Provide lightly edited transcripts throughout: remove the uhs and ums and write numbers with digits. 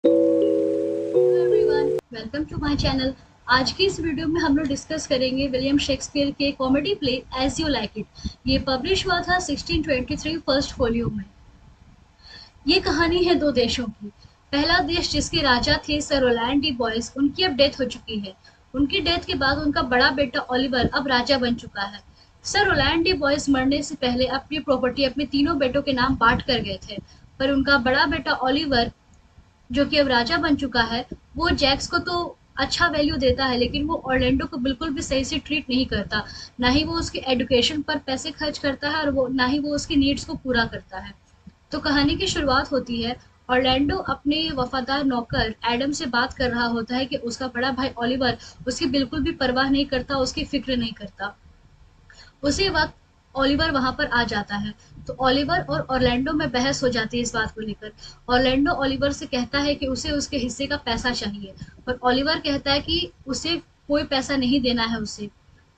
Hello everyone, welcome to my channel. आज की इस वीडियो में हम लोग डिस्कस करेंगे विलियम शेक्सपियर के comedy play as you like it. ये पब्लिश हुआ था 1623 फर्स्ट फोलियो में। ये कहानी है दो देशों की। पहला देश जिसके राजा थे सर रोलैंड डी बॉयस, उनकी अब डेथ हो चुकी है। उनकी डेथ के बाद उनका बड़ा बेटा ओलिवर अब राजा बन चुका है। सर रोलैंड डी बॉयस मरने से पहले अपनी प्रॉपर्टी अपने तीनों बेटों के नाम बांट कर गए थे, पर उनका बड़ा बेटा ओलिवर जो कि अब राजा बन चुका है, वो जैक्स को तो अच्छा वैल्यू देता है, लेकिन वो ऑर्लैंडो को बिल्कुल भी सही से ट्रीट नहीं करता। ना ही वो उसके एजुकेशन पर पैसे खर्च करता है और वो ना ही वो उसकी नीड्स को पूरा करता है। तो कहानी की शुरुआत होती है, ऑर्लैंडो अपने वफादार नौकर एडम से बात कर रहा होता है कि उसका बड़ा भाई ओलिवर उसकी बिल्कुल भी परवाह नहीं करता, उसकी फिक्र नहीं करता। उसी वक्त ओलिवर वहां पर आ जाता है। तो ओलिवर और ऑर्लैंडो में बहस हो जाती है इस बात को लेकर। ऑर्लैंडो ओलिवर से कहता है कि उसे उसके हिस्से का पैसा चाहिए, पर ओलिवर कहता है कि उसे कोई पैसा नहीं देना है उसे,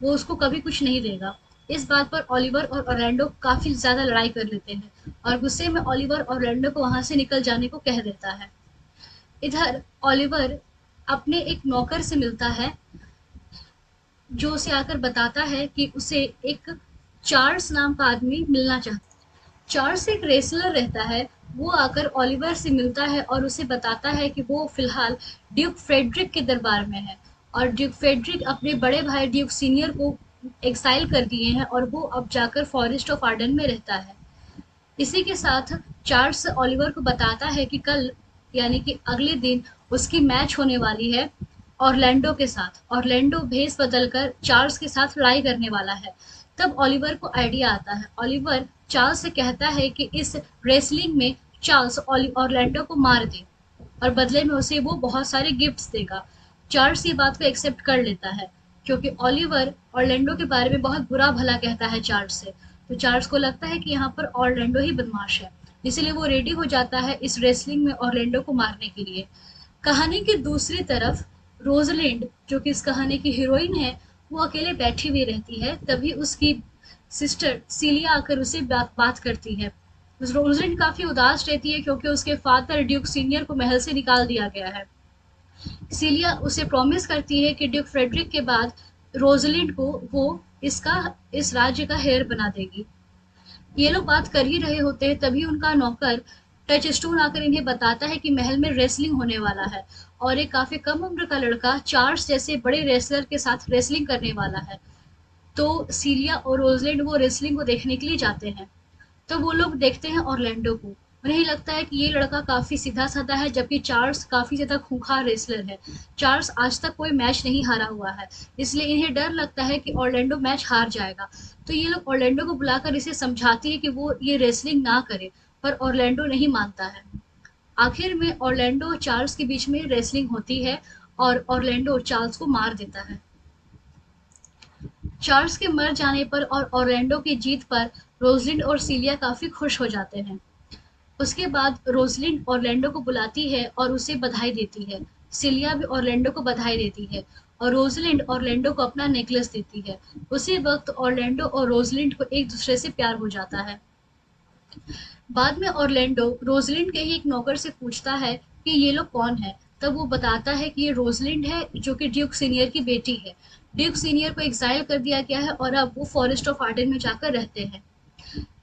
वो उसको कभी कुछ नहीं देगा। इस बात पर ओलिवर और ऑर्लैंडो काफी ज्यादा लड़ाई कर लेते हैं और गुस्से में ओलिवर ऑर्लैंडो को वहां से निकल जाने को कह देता है। इधर ओलिवर अपने एक नौकर से मिलता है, जो उसे आकर बताता है कि उसे एक चार्ल्स नाम का आदमी मिलना चाहता है। चार्ल्स एक रेसलर रहता है। वो आकर ओलिवर से मिलता है और उसे बताता है कि वो फिलहाल ड्यूक फ्रेडरिक के दरबार में है और ड्यूक फ्रेडरिक अपने बड़े भाई ड्यूक सीनियर को एक्साइल कर दिए हैं और वो अब जाकर फॉरेस्ट ऑफ आर्डन में रहता है। इसी के साथ चार्ल्स ओलिवर को बताता है कि कल यानी कि अगले दिन उसकी मैच होने वाली है ऑरलैंडो के साथ। ऑरलैंडो भेस बदलकर चार्ल्स के साथ लड़ाई करने वाला है। तब ओलिवर को आइडिया आता है। ओलिवर चार्ल्स से कहता है कि इस रेसलिंग में चार्ल्स ऑरलैंडो को मार दे और बदले में उसे वो बहुत सारे गिफ्ट्स देगा। चार्ल्स ये बात को एक्सेप्ट कर लेता है, क्योंकि ओलिवर ऑरलैंडो के बारे में बहुत बुरा भला कहता है चार्ल्स से। तो चार्ल्स को लगता है कि यहाँ पर ऑरलैंडो ही बदमाश है, इसीलिए वो रेडी हो जाता है इस रेसलिंग में ऑरलैंडो को मारने के लिए। कहानी की दूसरी तरफ रोजलिंड, जो कि इस कहानी की हीरोइन है, वो अकेले बैठी हुई रहती है। तभी उसकी सिस्टर सीलिया आकर उसे बात करती है। रोजलिंड काफी उदास रहती है क्योंकि उसके फादर ड्यूक सीनियर को महल से निकाल दिया गया है। सीलिया उसे प्रॉमिस करती है कि ड्यूक फ्रेडरिक के बाद रोजलिंड को वो इसका इस राज्य का हेयर बना देगी। ये लोग बात कर ही रहे होते हैं, तभी उनका नौकर टच स्टोन आकर इन्हें बताता है कि महल में रेसलिंग होने वाला है और एक काफी कम उम्र का लड़का चार्ल्स जैसे बड़े रेसलर के साथ रेसलिंग करने वाला है। तो सीलिया और रोजलैंड वो रेसलिंग को देखने के लिए जाते हैं। तो वो लोग देखते हैं ऑरलैंडो को। उन्हें लगता है कि ये लड़का काफी सीधा साधा है, जबकि चार्ल्स काफी ज्यादा खूंखार रेसलर है। चार्ल्स आज तक कोई मैच नहीं हारा हुआ है, इसलिए इन्हें डर लगता है कि ऑरलैंडो मैच हार जाएगा। तो ये लोग ऑरलैंडो को बुलाकर इसे समझाती है कि वो ये रेसलिंग ना करे, पर ऑरलैंडो नहीं मानता है। आखिर में ऑरलैंडो और चार्ल्स के बीच में रेसलिंग होती है और ऑरलैंडो चार्ल्स को मार देता है। चार्ल्स के मर जाने पर और ऑरलैंडो की जीत पर रोजलिंड और सीलिया काफी खुश हो जाते हैं। उसके बाद रोजलिंड ऑरलैंडो को बुलाती है और उसे बधाई देती है। सिलिया भी ऑरलैंडो को बधाई देती है और रोजलिंड ऑरलैंडो को अपना नेकलेस देती है। उसी वक्त ऑरलैंडो और रोजलिंड को एक दूसरे से प्यार हो जाता है। बाद में ऑरलैंडो रोजलिंड के ही एक नौकर से पूछता है कि ये लोग कौन है। तब वो बताता है कि ये रोजलिंड है, जो कि ड्यूक सीनियर की बेटी है। ड्यूक सीनियर को एक्साइल कर दिया गया है और अब वो फॉरेस्ट ऑफ आर्डन में जाकर रहते हैं।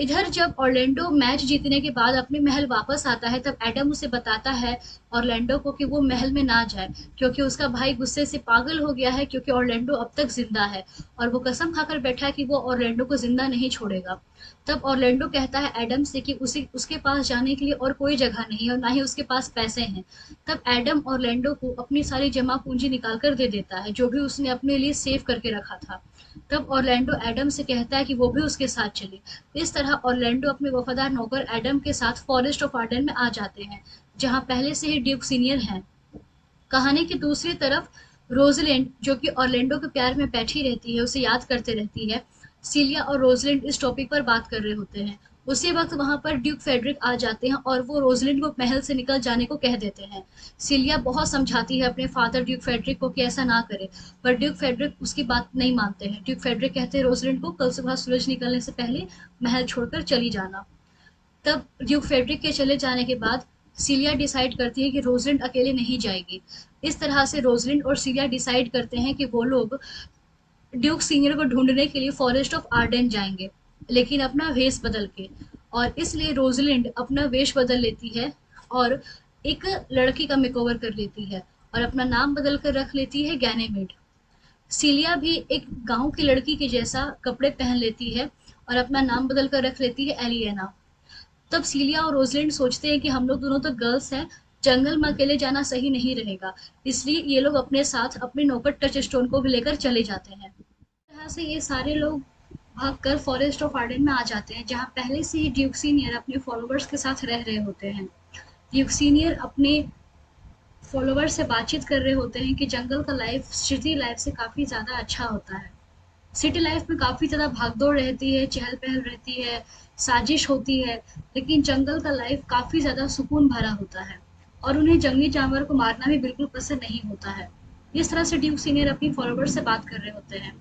इधर जब ऑरलैंडो मैच जीतने के बाद अपने महल वापस आता है, तब एडम उसे बताता है ऑरलैंडो को कि वो महल में ना जाए, क्योंकि उसका भाई गुस्से से पागल हो गया है, क्योंकि ऑरलैंडो अब तक जिंदा है और वो कसम खाकर बैठा है कि वो ऑरलैंडो को जिंदा नहीं छोड़ेगा। तब ऑरलैंडो कहता है एडम से कि उसे उसके पास जाने के लिए और कोई जगह नहीं है और ना ही उसके पास पैसे हैं। तब एडम ऑरलैंडो को अपनी सारी जमा पूंजी निकाल कर दे देता है, जो भी उसने अपने लिए सेव करके रखा था। तब ऑरलैंडो एडम से कहता है कि वो भी उसके साथ चले। इस तरह ऑरलैंडो अपने वफादार नौकर एडम के साथ फॉरेस्ट ऑफ आर्डन में आ जाते हैं, जहां पहले से ही ड्यूक सीनियर हैं। कहानी की दूसरी तरफ रोजलिंड, जो कि ऑरलैंडो के प्यार में बैठी रहती है, उसे याद करते रहती है। सीलिया और रोजलिंड इस टॉपिक पर बात कर रहे होते हैं। उसी वक्त वहां पर ड्यूक फेडरिक आ जाते हैं और वो रोजलिंड को महल से निकल जाने को कह देते हैं। सीलिया बहुत समझाती है अपने फादर ड्यूक फेडरिक को कि ऐसा ना करे, पर ड्यूक फेडरिक उसकी बात नहीं मानते हैं। ड्यूक फेडरिक कहते हैं रोजलिंड को कल सुबह सूरज निकलने से पहले महल छोड़कर चली जाना। तब ड्यूक फेडरिक के चले जाने के बाद सीलिया डिसाइड करती है कि रोजलिंड अकेले नहीं जाएगी। इस तरह से रोजलिंड और सीलिया डिसाइड करते हैं कि वो लोग ड्यूक सीनियर को ढूंढने के लिए फॉरेस्ट ऑफ आर्डेन जाएंगे, लेकिन अपना वेश बदल के। और इसलिए रोजलिंड अपना वेश बदल लेती है और एक लड़की का मेकओवर कर लेती है और अपना नाम बदल कर रख लेती है गैनेमेड। सीलिया भी एक गांव की लड़की के जैसा कपड़े पहन लेती है और अपना नाम बदल कर रख लेती है एलियना। तब सीलिया और रोजलिंड सोचते हैं कि हम लोग दोनों तो गर्ल्स हैं, जंगल में अकेले जाना सही नहीं रहेगा, इसलिए ये लोग अपने साथ अपने नौकर टच स्टोन को भी लेकर चले जाते हैं। इस तरह से ये सारे लोग भागकर फॉरेस्ट ऑफ आर्डन में आ जाते हैं, जहाँ पहले से ही ड्यूक सीनियर अपने फॉलोवर्स के साथ रह रहे होते हैं। ड्यूक सीनियर अपने फॉलोवर से बातचीत कर रहे होते हैं कि जंगल का लाइफ सिटी लाइफ से काफ़ी ज़्यादा अच्छा होता है। सिटी लाइफ में काफ़ी ज़्यादा भागदौड़ रहती है, चहल-पहल रहती है, साजिश होती है, लेकिन जंगल का लाइफ काफ़ी ज़्यादा सुकून भरा होता है और उन्हें जंगली जानवर को मारना भी बिल्कुल पसंद नहीं होता है। इस तरह से ड्यूक सीनियर अपनी फॉलोवर से बात कर रहे होते हैं।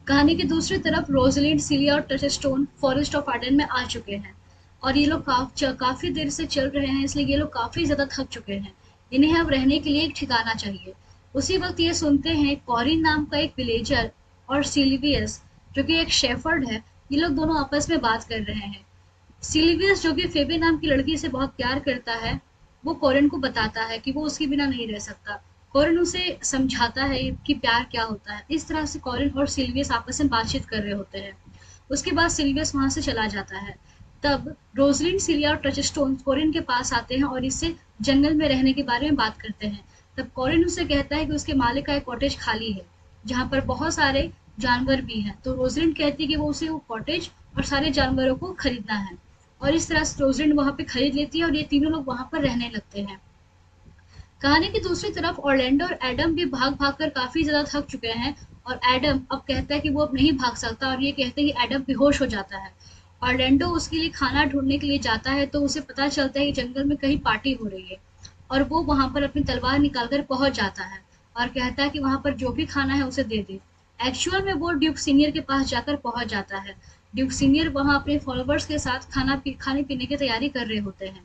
कहानी की दूसरी तरफ रोजलिंड, सिलिया और टचस्टोन फॉरेस्ट ऑफ आर्डन में आ चुके हैं और ये लोग काफ़ी देर से चल रहे हैं, इसलिए ये लोग काफ़ी ज़्यादा थक चुके हैं। इन्हें अब रहने के लिए एक ठिकाना चाहिए। उसी वक्त ये सुनते हैं कॉरिन नाम का एक विलेजर और सिल्वियस जो कि एक शेफर्ड है, ये लोग दोनों आपस में बात कर रहे हैं। सिल्वियस जो कि फेबे नाम की लड़की से बहुत प्यार करता है, वो कॉरिन को बताता है कि वो उसके बिना नहीं रह सकता। कॉरिन उसे समझाता है कि प्यार क्या होता है। इस तरह से कॉरिन और सिल्वियस आपस में बातचीत कर रहे होते हैं। उसके बाद सिल्वियस वहां से चला जाता है। तब रोजलिंड, सिलिया और टचस्टोन कॉरिन के पास आते हैं और इससे जंगल में रहने के बारे में बात करते हैं। तब कॉरिन उसे कहता है कि उसके मालिक का एक कॉटेज खाली है जहाँ पर बहुत सारे जानवर भी हैं। तो रोजलिंड कहती है कि वो उसे वो कॉटेज और सारे जानवरों को खरीदना है और इस तरह से रोजलिंड वहां पे खरीद लेती है और ये तीनों लोग वहां पर रहने लगते हैं। कहानी की दूसरी तरफ ऑरलैंडो और एडम भी भाग-भाग कर काफ़ी ज़्यादा थक चुके हैं और एडम अब कहता है कि वो अब नहीं भाग सकता और ये कहते हैं कि एडम बेहोश हो जाता है। ऑरलैंडो उसके लिए खाना ढूँढने के लिए जाता है तो उसे पता चलता है कि जंगल में कहीं पार्टी हो रही है और वो वहाँ पर अपनी तलवार निकाल कर पहुँच जाता है और कहता है कि वहाँ पर जो भी खाना है उसे दे दे। एक्चुअल में वो ड्यूक सीनियर के पास जाकर पहुँच जाता है। ड्यूक सीनियर वहाँ अपने फॉलोवर्स के साथ खाने पीने की तैयारी कर रहे होते हैं।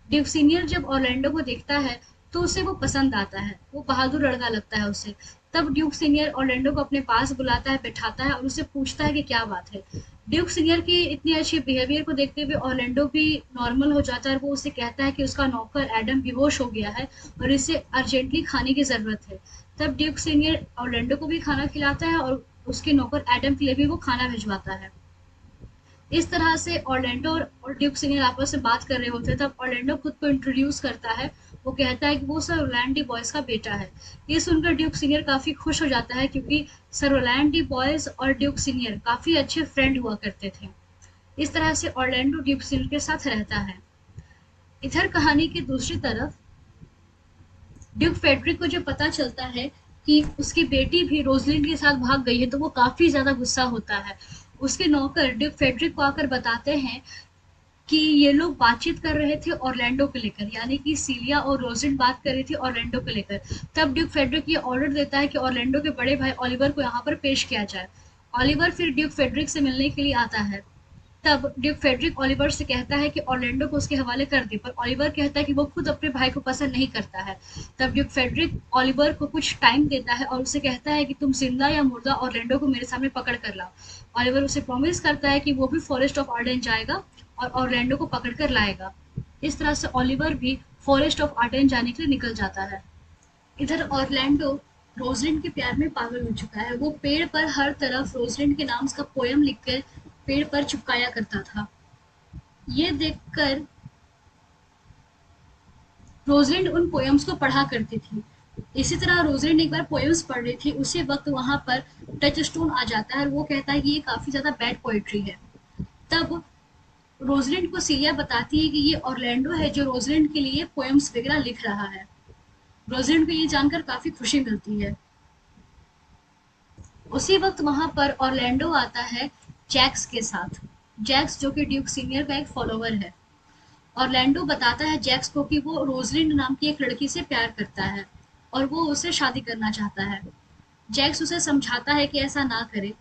ड्यूक सीनियर जब ऑरलैंडो को देखता है तो उसे वो पसंद आता है, वो बहादुर लड़का लगता है उसे। तब ड्यूक सीनियर ऑरलैंडो को अपने पास बुलाता है, बिठाता है और उससे पूछता है कि क्या बात है। ड्यूक सीनियर की इतनी अच्छी बिहेवियर को देखते हुए ऑरलैंडो भी नॉर्मल हो जाता है और वो उसे कहता है कि उसका नौकर एडम बेहोश हो गया है और इसे अर्जेंटली खाने की ज़रूरत है। तब ड्यूक सीनियर ऑरलैंडो को भी खाना खिलाता है और उसके नौकर एडम के लिए भी वो खाना भिजवाता है। इस तरह से ऑरलैंडो और ड्यूक सीनियर आपस में बात कर रहे होते हैं। तब ऑरलैंडो खुद को इंट्रोड्यूस करता है। वो कहता है कि वो सर रोलैंड डी बॉयज़ का बेटा है। ये सुनकर ड्यूक सीनियर काफ़ी खुश हो जाता है क्योंकि सर रोलैंड डी बॉयज़ और ड्यूक सीनियर काफ़ी अच्छे फ्रेंड हुआ करते थे। इस तरह से ऑरलैंडो ड्यूक सीनियर के साथ रहता है। इधर कहानी की दूसरी तरफ ड्यूक फेडरिक को जो पता चलता है कि उसकी बेटी भी रोजलिंड के साथ भाग गई है तो वो काफ़ी ज़्यादा गुस्सा होता है। उसके नौकर ड्यूक फेडरिक को आकर बताते हैं कि ये लोग बातचीत कर रहे थे ऑरलैंडो को लेकर, यानी कि सीलिया और रोजलिंड बात कर रही थी ऑरलैंडो को लेकर। तब ड्यूक फेडरिक ये ऑर्डर देता है कि ऑरलैंडो के बड़े भाई ओलिवर को यहाँ पर पेश किया जाए। ओलिवर फिर ड्यूक फेडरिक से मिलने के लिए आता है। तब ड्यूक फेडरिक ओलिवर से कहता है कि ऑरलैंडो को उसके हवाले कर दे, पर ओलिवर कहता है कि वो खुद अपने भाई को पसंद नहीं करता है। तब ड्यूक फेडरिक ओलिवर को कुछ टाइम देता है और उसे कहता है कि तुम जिंदा या मुर्दा ऑरलैंडो को मेरे सामने पकड़ कर लाओ। ओलिवर उसे प्रॉमिस करता है कि वो भी फॉरेस्ट ऑफ आर्डेन जाएगा और ऑरलैंडो को पकड़ कर लाएगा। इस तरह से ओलिवर भी फॉरेस्ट ऑफ आर्डेन जाने के लिए निकल जाता है। इधर ऑरलैंडो रोजलिंड के प्यार में पागल हो चुका है। वो पेड़ पर हर तरफ रोजलिंड के नाम का पोयम लिखकर पेड़ पर चिपकाया करता था। ये देखकर रोजलिंड उन पोयम्स को पढ़ा करती थी। इसी तरह रोजलिंड एक बार पोयम्स पढ़ रही थी, उसी वक्त वहां पर टचस्टोन आ जाता है और वो कहता है कि ये काफी ज्यादा बैड पोएट्री है। तब रोजलिंड को सिलिया बताती है कि ये ऑरलैंडो है जो रोजलिंड के लिए पोएम्स वगैरह लिख रहा है। रोजलिंड को ये जानकर काफी खुशी मिलती है। उसी वक्त वहां पर ऑरलैंडो आता है जैक्स के साथ। जैक्स जो कि ड्यूक सीनियर का एक फॉलोवर है। ऑरलैंडो बताता है जैक्स को कि वो रोजलिंड नाम की एक लड़की से प्यार करता है और वो उससे शादी करना चाहता है। जैक्स उसे समझाता है कि ऐसा ना करे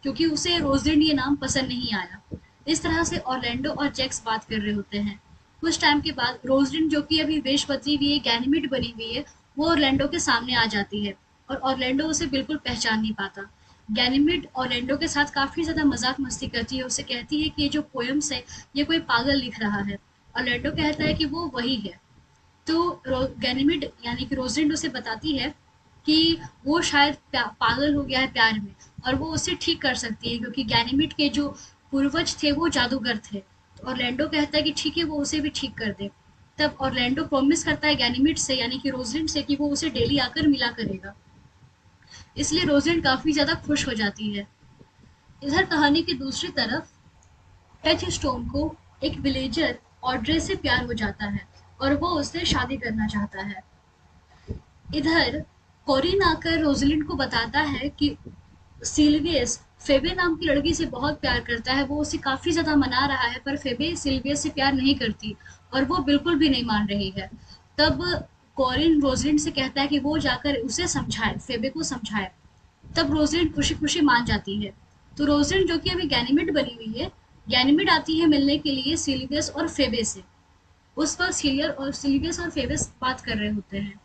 क्योंकि उसे रोजलिंड ये नाम पसंद नहीं आया। इस तरह से ऑरलैंडो और जैक्स बात कर रहे होते हैं। कुछ टाइम के बाद रोजलिंड, जो कि अभी वेश बदली हुई है, गैनीमेड बनी हुई है, वो ऑरलैंडो के सामने आ जाती है और ऑरलैंडो उसे बिल्कुल पहचान नहीं पाता। गैनीमेड ऑरलैंडो के साथ काफी ज्यादा मजाक मस्ती करती है, उसे कहती है कि ये जो पोयम्स है ये कोई पागल लिख रहा है। ऑरलैंडो कहता है कि वो वही है। तो गैनीमेड यानी कि रोजलिंड उसे बताती है कि वो शायद पागल हो गया है प्यार में, और वो उसे ठीक कर सकती है क्योंकि गैनीमेड के जो पूर्वज थे वो जादूगर थे। तो ऑरलैंडो कहता है कि ठीक है, वो उसे भी ठीक कर दे। तब ऑरलैंडो प्रॉमिस करता है गैनीमेड से यानी कि रोजलिंड से कि वो उसे डेली आकर मिला करेगा। इसलिए रोजलिंड काफी ज्यादा खुश हो जाती है। इधर कहानी की दूसरी तरफ टच स्टोन को एक विलेजर ऑड्रे से प्यार हो जाता है और वो उससे शादी करना चाहता है। इधर कोरिन आकर रोजलिंड को बताता है कि सिल्वियस फेबे नाम की लड़की से बहुत प्यार करता है, वो उसे काफी ज्यादा मना रहा है, पर फेबे सिल्वियस से प्यार नहीं करती और वो बिल्कुल भी नहीं मान रही है। तब कोरिन रोजलिंड से कहता है कि वो जाकर उसे समझाए, फेबे को समझाए। तब रोजलिंड खुशी खुशी मान जाती है। तो रोजलिंड, जो कि अभी गैनीमेड बनी हुई है, गैनीमेड आती है मिलने के लिए सिल्वियस और फेबे से। उस वक्त सिल्वियस और फेबे बात कर रहे होते हैं।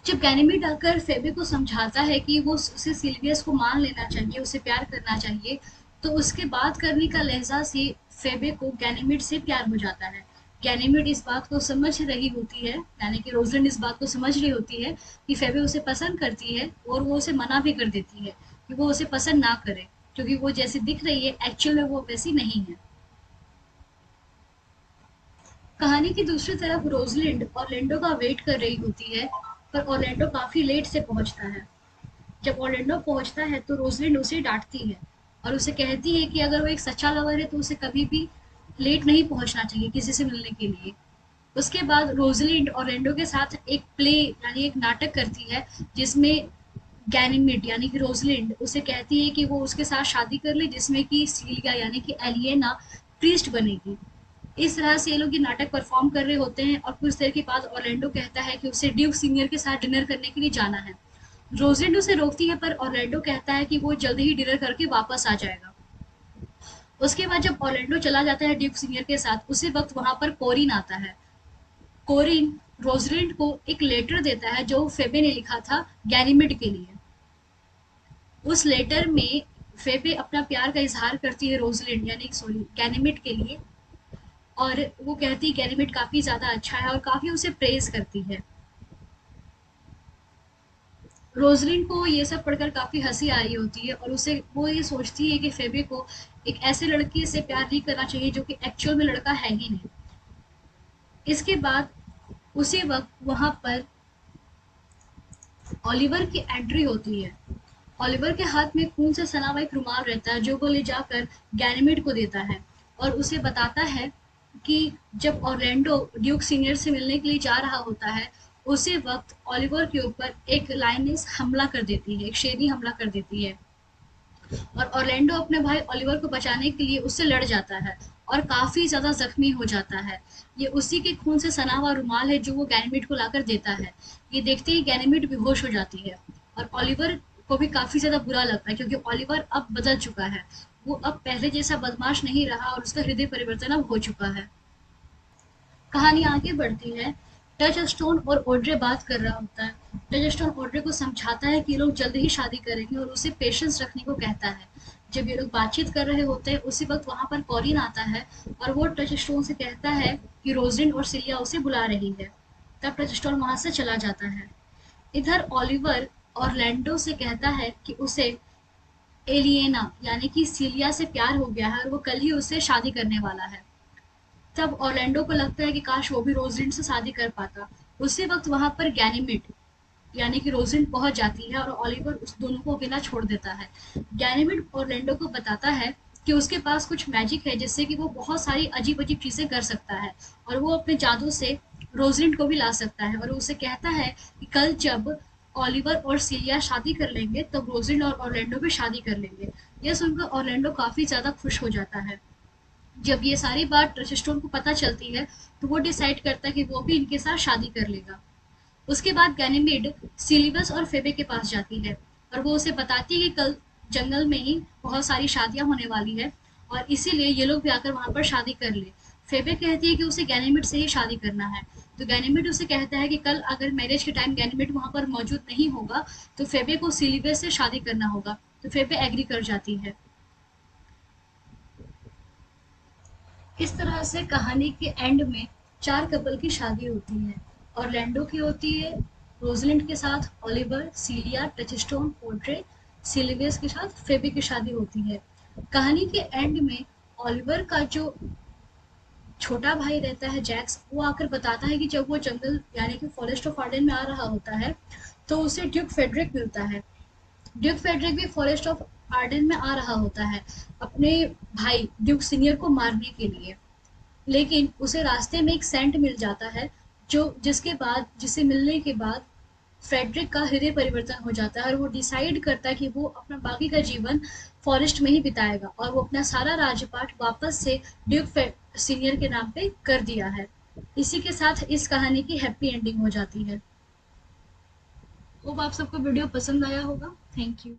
जब गैनीमेड आकर फेबे को समझाता है कि वो उसे सिल्वियस को मान लेना चाहिए, उसे प्यार करना चाहिए, तो उसके बात करने का लहजा से फेबे को गैनीमेड से प्यार हो जाता है। गैनीमेड इस बात को समझ रही होती है, यानी कि रोजलिंड इस बात को समझ रही होती है कि फेबे उसे पसंद करती है, और वो उसे मना भी कर देती है कि वो उसे पसंद ना करे, क्योंकि वो जैसी दिख रही है एक्चुअल में वो वैसी नहीं है। कहानी की दूसरी तरफ रोजलिंड ऑरलैंडो का वेट कर रही होती है, पर ऑरलैंडो काफी लेट से पहुंचता है। जब ऑरलैंडो पहुंचता है तो रोजलिंड उसे डांटती है और उसे कहती है कि अगर वो एक सच्चा लवर है तो उसे कभी भी लेट नहीं पहुंचना चाहिए किसी से मिलने के लिए। उसके बाद रोजलिंड ऑरलैंडो के साथ एक प्ले यानी एक नाटक करती है, जिसमें गैनीमेड यानी कि रोजलिंड उसे कहती है कि वो उसके साथ शादी कर ले, जिसमें कि सीलिया यानी कि एलिएना प्रीस्ट बनेगी। इस तरह से ये लोग ये नाटक परफॉर्म कर रहे होते हैं और कुछ देर के बाद ऑरलैंडो कहता है कि उसे ड्यूक सीनियर के साथ डिनर करने के लिए जाना है। रोजलिंड उसे रोकती है, पर ऑरलैंडो कहता है कि वो जल्दी ही डिनर करके वापस आ जाएगा। उसके बाद जब ऑरलैंडो चला जाता है ड्यूक सीनियर के साथ, उसी वक्त वहां पर कोरिन आता है। कोरिन रोजलिंड को एक लेटर देता है जो फेबे ने लिखा था गैनीमेड के लिए। उस लेटर में फेबे अपना प्यार का इजहार करती है रोजलिंड यानी सॉरी गैनीमेड के लिए, और वो कहती है गैनीमेड काफी ज्यादा अच्छा है और काफी उसे प्रेज करती है। रोजलिन को ये सब पढ़कर काफी हंसी आ रही होती है और उसे वो ये सोचती है कि फेबे को एक ऐसे लड़के से प्यार नहीं करना चाहिए जो कि एक्चुअल में लड़का है ही नहीं। इसके बाद उसी वक्त वहां पर ओलिवर की एंट्री होती है। ओलिवर के हाथ में खून से सना हुआ एक रुमाल रहता है जो वो ले जाकर गैनीमेड को देता है और उसे बताता है कि जब ऑरलैंडो ड्यूक सीनियर से मिलने के लिए जा रहा होता है, उसी वक्त ओलिवर के ऊपर एक लाइनेस हमला कर देती है, एक शेरनी हमला कर देती है, और ऑरलैंडो अपने भाई ओलिवर को बचाने के लिए उससे लड़ जाता है और काफी ज्यादा जख्मी हो जाता है। ये उसी के खून से सना हुआ रुमाल है जो वो गैनीमेड को लाकर देता है। ये देखते ही गैनीमेड बेहोश हो जाती है और ओलिवर को भी काफी ज्यादा बुरा लगता है क्योंकि ओलिवर अब बदल चुका है। वो अब पहले जैसा बदमाश नहीं रहा और उसका हृदय परिवर्तन अब हो चुका है। कहानी आगे बढ़ती है। टच स्टोन और ऑड्रे बात कर रहा होता है। टच स्टोन ऑड्रे को समझाता है कि ये लोग जल्द ही शादी करेंगे और उसे पेशेंस रखने को कहता है। जब ये लोग बातचीत कर रहे होते हैं उसी वक्त वहां पर कॉरिन आता है और वो टच स्टोन से कहता है कि रोजलिन और सिलिया उसे बुला रही है। तब टच स्टोन वहां से चला जाता है। इधर ओलिवर ऑरलैंडो से कहता है कि उसे एलिएना यानी कि सिलिया से प्यार हो गया है और वो कल ही उससे शादी करने वाला है। तब ऑरलैंडो को लगता है कि काश वो भी रोजलिंड से शादी कर पाता। उसी वक्त वहां पर गैनीमेड यानी कि रोजलिंड पहुंच जाती है और ओलिवर उस दोनों को अकेला छोड़ देता है। गैनीमेड ऑरलैंडो को बताता है कि उसके पास कुछ मैजिक है जिससे कि वो बहुत सारी अजीब अजीब चीजें कर सकता है और वो अपने जादू से रोजलिंड को भी ला सकता है, और उसे कहता है कि कल जब ओलिवर और सिलिया शादी कर लेंगे तब रोजलिंड और ऑरलैंडो भी शादी कर लेंगे। यह सुनकर ऑरलैंडो काफी ज्यादा खुश हो जाता है। जब ये सारी बात रजिस्ट्रोन को पता चलती है तो वो डिसाइड करता है कि वो भी इनके साथ शादी कर लेगा। उसके बाद गैनीमेड सिलिबस और फेबे के पास जाती है और वो उसे बताती है कि कल जंगल में ही बहुत सारी शादियां होने वाली है और इसीलिए ये लोग भी आकर वहाँ पर शादी कर ले। फेबे कहती है कि उसे गैनीमेड से ही शादी करना है। तो गैनीमेड उसे कहता है कि कल अगर मैरिज के टाइम गैनीमेड वहाँ पर मौजूद नहीं होगा तो फेबे को सिलिबस से शादी करना होगा। तो फेबे एग्री कर जाती है। इस तरह से कहानी के एंड में 4 कपल की शादी होती है। ऑरलैंडो की होती है रोजलिंड के साथ, ओलिवर, सीलिया, टचस्टोन, पोर्ट्रे, सिल्वियस के साथ फेबे की शादी होती है। कहानी के एंड में ओलिवर का जो छोटा भाई रहता है जैक्स, वो आकर बताता है कि जब वो जंगल यानी कि फॉरेस्ट ऑफ आर्डन में आ रहा होता है तो उसे ड्यूक फेडरिक मिलता है। ड्यूक फेडरिक भी फॉरेस्ट ऑफ आर्डन में आ रहा होता है अपने भाई ड्यूक सीनियर को मारने के लिए। लेकिन उसे रास्ते में एक सेंट मिल जाता है जो जिसे मिलने के बाद फ्रेडरिक का हृदय परिवर्तन हो जाता है और वो डिसाइड करता है कि वो अपना बाकी का जीवन फॉरेस्ट में ही बिताएगा और वो अपना सारा राजपाट वापस से ड्यूक सीनियर के नाम पे कर दिया है। इसी के साथ इस कहानी की हैप्पी एंडिंग हो जाती है। होप आप सबको वीडियो पसंद आया होगा। Thank you.